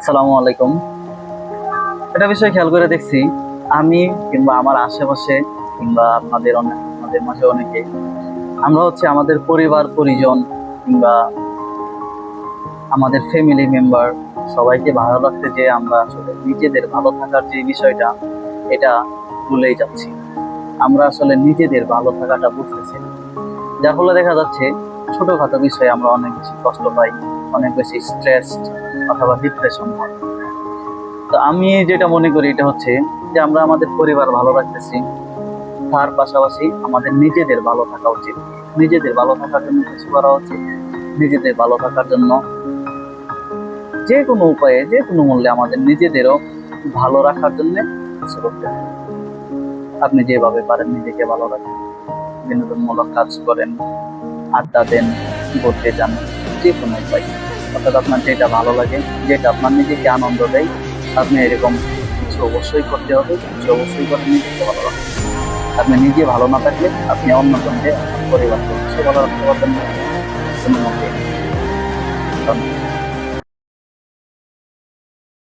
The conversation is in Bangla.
আসসালামু আলাইকুম। একটা বিষয় খেয়াল করে দেখছি, আমি কিংবা আমার আশেপাশে কিংবা আপনাদের মাঝে অনেকে, আমরা হচ্ছে আমাদের পরিবার পরিজন কিংবা আমাদের ফ্যামিলি মেম্বার সবাইকে ভালো রাখতে, যে আমরা আসলে নিজেদের ভালো থাকার যে বিষয়টা, এটা ভুলেই যাচ্ছি। আমরা আসলে নিজেদের ভালো থাকাটা বুঝতেছি না। যার ফলে দেখা যাচ্ছে ছোটখাটো বিষয়ে আমরা অনেক বেশি কষ্ট পাই, অনেক বেশি স্ট্রেস অথবা ডিপ্রেশন হয়। তো আমি যেটা মনে করি এটা হচ্ছে যে আমরা আমাদের পরিবার ভালো রাখতেছি, তার পাশাপাশি আমাদের নিজেদের ভালো থাকা উচিত। নিজেদের ভালো থাকার জন্য কিছু করা উচিত। নিজেদের ভালো থাকার জন্য যে কোনো উপায়ে, যে কোনো মূল্যে আমাদের নিজেদেরও ভালো রাখার জন্য কিছু করতে হবে। আপনি যেভাবে পারেন নিজেকে ভালো রাখেন, বিনোদনমূলক কাজ করেন, আড্ডা দেন, ঘুরতে যান, যে কোনো উপায়, অর্থাৎ আপনার যেটা ভালো লাগে, যেটা আপনার নিজেকে আনন্দ দেয়, আপনি এরকম কিছু অবশ্যই করতে হবে। কিছু অবশ্যই করে নিজেকে ভালো রাখতে হবে। আপনি নিজে ভালো না থাকলে আপনি অন্যজনকে, আপনার পরিবারকে অবশ্যই ভালো রাখতে পারবেন না কোনো মতে। ধন্যবাদ।